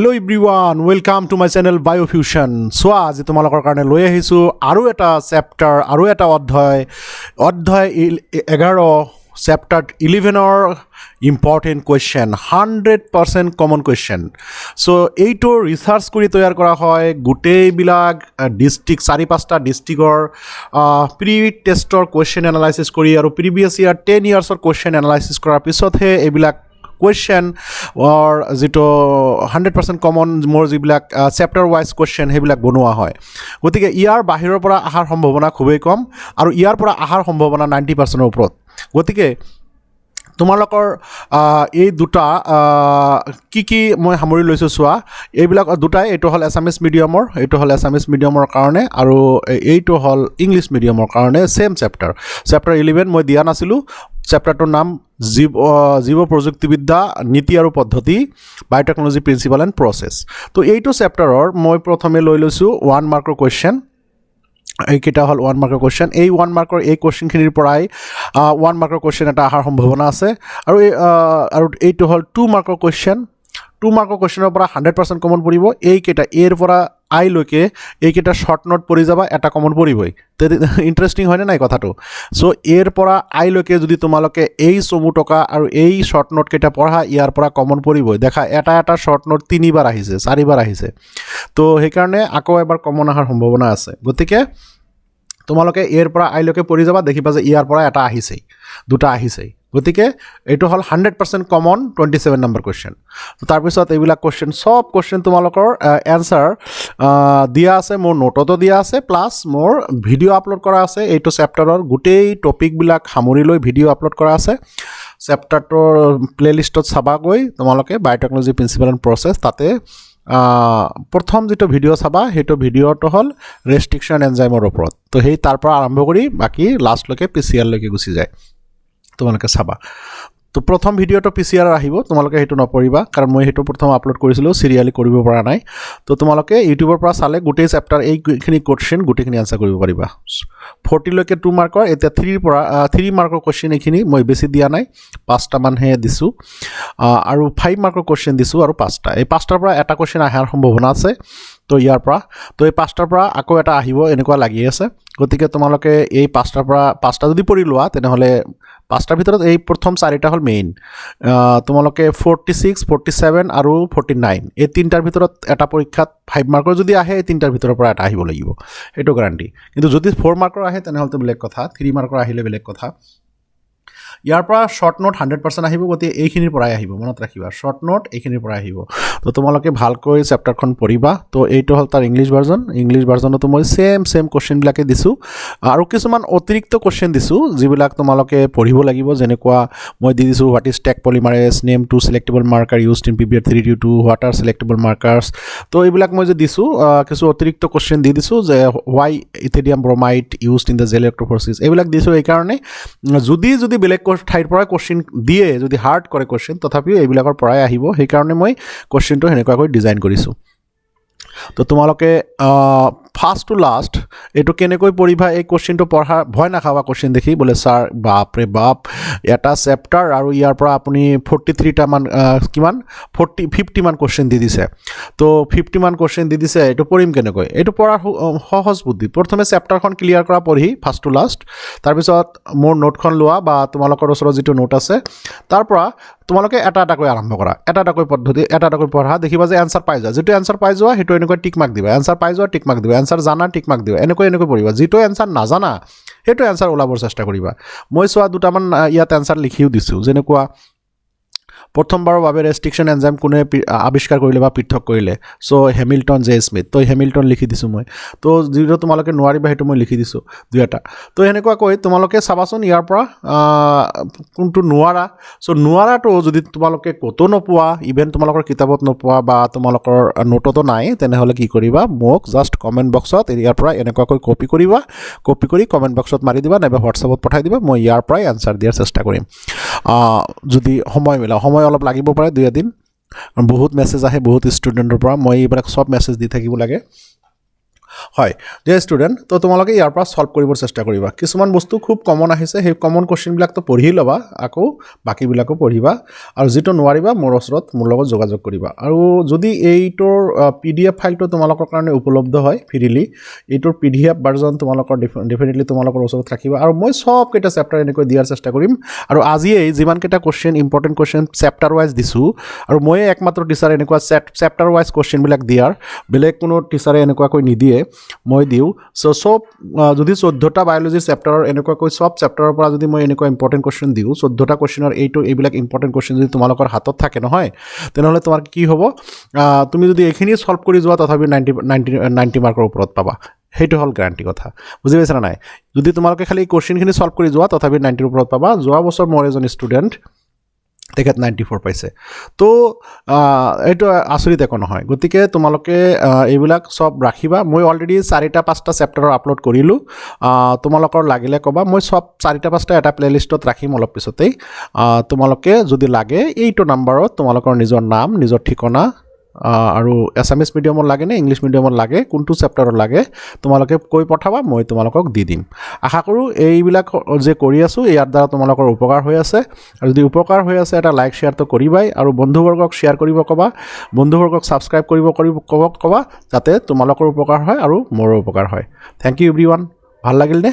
Hello everyone, welcome to my channel Biofusion. So আজি তোমালোকৰ কাৰণে লৈ আহিছো আৰু এটা চেপ্টাৰ আৰু এটা অধ্যায় 11 চেপ্টাৰ 11ৰ important question 100% common question so এইটো ৰিচাৰ্চ কৰি তৈয়াৰ কৰা হয় গোটেইবিলাক ডিষ্ট্ৰিক্ট 4-5টা ডিষ্ট্ৰিক্টৰ প্ৰি টেষ্টৰ কুৱেশ্যন এনালাইচিছ কৰি আৰু প্ৰিভিয়াছ ইয়াৰ 10 ইয়াৰ্ছৰ কুৱেশ্যন এনালাইচিছ কৰাৰ পিছতহে এইবিলাক কুৱেশ্যন অৰ যিটো 100% কমন মোৰ যিবিলাক চেপ্টাৰ ৱাইজ কুৱেশ্যন সেইবিলাক বনোৱা হয় গতিকে ইয়াৰ বাহিৰৰ পৰা অহাৰ সম্ভাৱনা খুবেই কম আৰু ইয়াৰ পৰা অহাৰ সম্ভাৱনা 90%ৰ ওপৰত গতিকে তোমালোকৰ এই দুটা কি মই সামৰি লৈছোঁ চোৱা এইবিলাক দুটাই এইটো হ'ল এছামিছ মিডিয়ামৰ কাৰণে আৰু এইটো হ'ল ইংলিছ মিডিয়ামৰ কাৰণে ছেম চেপ্টাৰ 11 মই দিয়া নাছিলোঁ চেপ্টাৰটোৰ নাম জীৱ প্ৰযুক্তিবিদ্যা নীতি আৰু পদ্ধতি বায়'টেকনলজি প্ৰিন্সিপাল এণ্ড প্ৰচেছ তো এইটো চেপ্টাৰৰ মই প্ৰথমে লৈ লৈছোঁ 1 মাৰ্কৰ কুৱেশ্যন এইকেইটা হ'ল 1 মাৰ্কৰ কুৱেশ্যন এই 1 মাৰ্কৰ এই কুৱেশ্যনখিনিৰ পৰাই 1 মাৰ্কৰ কুৱেশ্যন এটা অহাৰ সম্ভাৱনা আছে আৰু এইটো হ'ল 2 মাৰ্কৰ কুৱেশ্যন 2 মাৰ্কৰ কুৱেশ্যনৰ পৰা 100% কমন পৰিব এইকেইটা এৰ পৰা আইলৈকে এইকেইটা শ্বৰ্ট নোট পৰি যাবা এটা কমন পৰিবই ইণ্টাৰেষ্টিং হয়নে নাই কথাটো চ' এৰ পৰা আইলৈকে যদি তোমালোকে এই চমু টকা আৰু এই শ্বৰ্ট নোটকেইটা পঢ়া ইয়াৰ পৰা কমন পৰিবই দেখা এটা শ্বৰ্ট নোট 3বাৰ আহিছে 4বাৰ আহিছে তো সেইকাৰণে আকৌ এবাৰ কমন অহাৰ সম্ভাৱনা আছে গতিকে তোমালোকে এৰ পৰা আইলৈকে পঢ়ি যাবা দেখিবা যে ইয়াৰ পৰা এটা আহিছেই দুটা আহিছেই গতিকে এইটো হ'ল 100% কমন 27 নম্বৰ কুৱেশ্যন তাৰপিছত এইবিলাক কুৱেশ্যন সব কুৱেশ্যন তোমালোকৰ এনচাৰ দিয়া আছে মোৰ নোটতো দিয়া আছে প্লাছ মোৰ ভিডিঅ' আপলোড কৰা আছে এইটো চেপ্টাৰৰ গোটেই টপিকবিলাক সামৰি লৈ ভিডিঅ' আপলোড কৰা আছে চেপ্টাৰটোৰ প্লেলিষ্টত চাবাগৈ তোমালোকে বায়'টেকনলজি প্ৰিন্সিপাল এণ্ড প্ৰচেছ তাতে প্ৰথম যিটো ভিডিঅ' চাবা সেইটো ভিডিঅ'টো হ'ল ৰেষ্ট্ৰিকশ্যন এনজাইমৰ ওপৰত তো সেই তাৰ পৰা আৰম্ভ কৰি বাকী লাষ্টলৈকে পিচিআৰলৈকে গুচি যায় তোমালোকে চাবা তো প্ৰথম ভিডিঅ'টো পিচিআৰ আহিব তোমালোকে সেইটো নপঢ়িবা কাৰণ মই সেইটো প্ৰথম আপলোড কৰিছিলোঁ চিৰিয়েলি কৰিব পৰা নাই তো তোমালোকে ইউটিউবৰ পৰা চালে গোটেই চেপ্টাৰ এইখিনি কুৱেশ্যন গোটেইখিনি আনচাৰ কৰিব পাৰিবা 40লৈকে 2 মাৰ্কৰ এতিয়া 3 মাৰ্কৰ কুৱেশ্যন এইখিনি মই বেছি দিয়া নাই 5টামানহে দিছোঁ আৰু 5 মাৰ্কৰ কুৱেশ্যন দিছোঁ আৰু 5টা এই 5টাৰ পৰা এটা কুৱেশ্যন অহাৰ সম্ভাৱনা আছে তো ইয়াৰ পৰা তো এই 5টাৰ পৰা আকৌ এটা আহিব এনেকুৱা লাগি আছে গতিকে তোমালোকে এই 5টাৰ পৰা 5টা যদি পঢ়ি লোৱা তেনেহ'লে 5টাৰ ভিতৰত এই প্ৰথম 4টা হ'ল মেইন তোমালোকে 46 47 আৰু 49 এই 3টাৰ ভিতৰত এটা পৰীক্ষাত 5 মাৰ্কৰ যদি আহে এই 3টাৰ ভিতৰৰ পৰা এটা আহিব লাগিব সেইটো গ্যাৰাণ্টি কিন্তু যদি 4 মাৰ্কৰ আহে তেনেহ'লে বেলেগ কথা 3 মাৰ্কৰ আহিলে বেলেগ কথা ইয়াৰ পৰা শ্বৰ্ট নোট 100% আহিব গতিকে এইখিনিৰ পৰাই আহিব মনত ৰাখিবা শ্বৰ্ট নোট এইখিনিৰ পৰা আহিব তো তোমালোকে ভালকৈ চেপ্টাৰখন পঢ়িবা তো এইটো হ'ল তাৰ ইংলিছ ভাৰ্জনতো মই ছেম কুৱেশ্যনবিলাকে দিছোঁ আৰু কিছুমান অতিৰিক্ত কুৱেশ্যন দিছোঁ যিবিলাক তোমালোকে পঢ়িব লাগিব যেনেকুৱা মই দি দিছোঁ what is Taq polymerase name two selectable marker used in PBR 322 what are selectable markers তো এইবিলাক মই যে দিছোঁ কিছু অতিৰিক্ত কুৱেশ্যন দি দিছোঁ যে why ethidium bromide used in the gel electrophoresis এইবিলাক দিছোঁ এইকাৰণে যদি বেলেগ ঠাইৰ পৰাই কুৱেশ্যন দিয়ে যদি হাৰ্ড কৰে কুৱেশ্যন তথাপিও এইবিলাকৰ পৰাই আহিব সেইকাৰণে মই কুৱেশ্যনটো সেনেকুৱাকৈ ডিজাইন কৰিছোঁ তো তোমালোকে ফাৰ্ষ্ট টু লাষ্ট এইটো কেনেকৈ পঢ়িবা এই কুৱেশ্যনটো পঢ়া ভয় নাখাবা কুৱেশ্যন দেখি বোলে ছাৰ বাপৰে বাপ এটা চেপ্টাৰ আৰু ইয়াৰ পৰা আপুনি 43টামান কিমান 50 মান কুৱেশ্যন দি দিছে তো 50 মান কুৱেশ্যন দি দিছে এইটো পঢ়িম কেনেকৈ এইটো পঢ়াৰ সহজ বুদ্ধি প্ৰথমে চেপ্টাৰখন ক্লিয়াৰ কৰা পঢ়ি ফাৰ্ষ্ট টু লাষ্ট তাৰপিছত মোৰ নোটখন লোৱা বা তোমালোকৰ ওচৰত যিটো নোট আছে তাৰ পৰা তোমালোকে এটাকৈ আৰম্ভ কৰা এটাকৈ পদ্ধতি এটাকৈ পঢ়া দেখিবা যে এনচাৰ পাই যোৱা যিটো এনচাৰ পাই যোৱা সেইটো এনেকৈ টিক মাৰ্ক দিবা এনচাৰ পাই যোৱা টিক মাৰ্ক দিবা এনচাৰ জানা টিক মাৰ্ক দিবা এনেকৈ পঢ়িবা যিটো এনচাৰ নাজানা সেইটো এনচাৰ ওলাবৰ চেষ্টা কৰিবা মই চোৱা দুটামান ইয়াত এনচাৰ লিখিও দিছোঁ যেনেকুৱা প্ৰথমবাৰৰ বাবে ৰেষ্ট্ৰিকশ্যন এনজাইম কোনে আৱিষ্কাৰ কৰিলে বা পৃথক কৰিলে চ' হেমিল্টন জে স্মিথ তো হেমিল্টন লিখি দিছোঁ মই তো যিটো তোমালোকে নোৱাৰিবা সেইটো মই লিখি দিছোঁ দুই এটা তো সেনেকুৱাকৈ তোমালোকে চাবাচোন ইয়াৰ পৰা কোনটো নোৱাৰা চ' নোৱাৰাটো যদি তোমালোকে ক'তো নোপোৱা ইভেন তোমালোকৰ কিতাপত নোপোৱা বা তোমালোকৰ নোটতো নাই তেনেহ'লে কি কৰিবা মোক জাষ্ট কমেণ্ট বক্সত ইয়াৰ পৰা এনেকুৱাকৈ কপি কৰি কমেণ্ট বক্সত মাৰি দিবা নাইবা হোৱাটছআপত পঠাই দিবা মই ইয়াৰ পৰাই এনচাৰ দিয়াৰ চেষ্টা কৰিম যদি সময় মিলাওঁ সময় অলপ লাগিব পাৰে 2 এদিন বহুত মেছেজ আহে বহুত ষ্টুডেণ্টৰ পৰা মই এইবিলাক চব মেছেজ দি থাকিব লাগে হয় যে ষ্টুডেণ্ট তো তোমালোকে ইয়াৰ পৰা সলভ কৰিবৰ চেষ্টা কৰিবা কিছুমান বস্তু খুব কমন আহিছে সেই কমন কুৱেশ্যনবিলাকতো পঢ়ি ল'বা আকৌ বাকীবিলাকো পঢ়িবা আৰু যিটো নোৱাৰিবা মোৰ ওচৰত মোৰ লগত যোগাযোগ কৰিবা আৰু যদি এইটোৰ PDF ফাইলটো তোমালোকৰ কাৰণে উপলব্ধ হয় ফ্ৰীলি এইটোৰ PDF ভাৰ্জন তোমালোকৰ ডেফিনেটলি তোমালোকৰ ওচৰত ৰাখিবা আৰু মই সব কেইটা চেপ্টাৰ এনেকৈ দিয়াৰ চেষ্টা কৰিম আৰু আজিয়ে যিমান কেইটা question important question chapter wise দিছোঁ আৰু ময়ে একমাত্ৰ টিচাৰ এনেকুৱা চেপ্টাৰ ৱাইজ কুৱেশ্যনবিলাক দিয়াৰ বেলেগ কোনো টিচাৰে এনেকুৱাকৈ নিদিয়ে মই দিওঁ সব যদি 14টা বায়'লজি চেপ্টাৰৰ এনেকুৱাকৈ সব চেপ্টাৰৰ পৰা যদি মই এনেকুৱা ইম্পৰ্টেণ্ট কুৱেশ্যন দিওঁ 14টা কুৱেশ্যনৰ এইবিলাক ইম্পৰ্টেণ্ট কুৱেশ্যন যদি তোমালোকৰ হাতত থাকে নহয় তেনেহ'লে তোমাৰ কি হ'ব তুমি যদি এইখিনি সলভ কৰি যোৱা তথাপি 90 মাৰ্কৰ ওপৰত পাবা সেইটো হ'ল গ্যাৰাণ্টি কথা বুজি পাইছানে নাই যদি তোমালোকে খালি কুৱেশ্যনখিনি সলভ কৰি যোৱা তথাপি 90ৰ ওপৰত পাবা যোৱা বছৰ মোৰ এজন ষ্টুডেণ্ট তেখেত 94 পাইছে তো এইটো আচৰিত একো নহয় গতিকে তোমালোকে এইবিলাক সব ৰাখিবা মই অলৰেডি 4টা 5টা চেপ্টাৰৰ আপলোড কৰিলোঁ তোমালোকৰ লাগিলে ক'বা মই সব 4টা 5টা এটা প্লেলিষ্টত ৰাখিম অলপ পিছতেই তোমালোকে যদি লাগে এইটো নাম্বাৰত তোমালোকৰ নিজৰ নাম নিজৰ ঠিকনা আৰু এছামিছ মিডিয়ামত লাগে নে ইংলিছ মিডিয়ামত লাগে কোনটো চেপ্টাৰত লাগে তোমালোকে কৈ পঠাবা মই তোমালোকক দি দিম আশা কৰোঁ এইবিলাক যে কৰি আছোঁ ইয়াৰ দ্বাৰা তোমালোকৰ উপকাৰ হৈ আছে আৰু যদি উপকাৰ হৈ আছে এটা লাইক শ্বেয়াৰটো কৰিবাই আৰু বন্ধুবৰ্গক শ্বেয়াৰ কৰিব ক'বা বন্ধুবৰ্গক ছাবস্ক্ৰাইব ক'বা যাতে তোমালোকৰ উপকাৰ হয় আৰু মোৰো উপকাৰ হয় থেংক ইউ এভৰিৱান ভাল লাগিল নে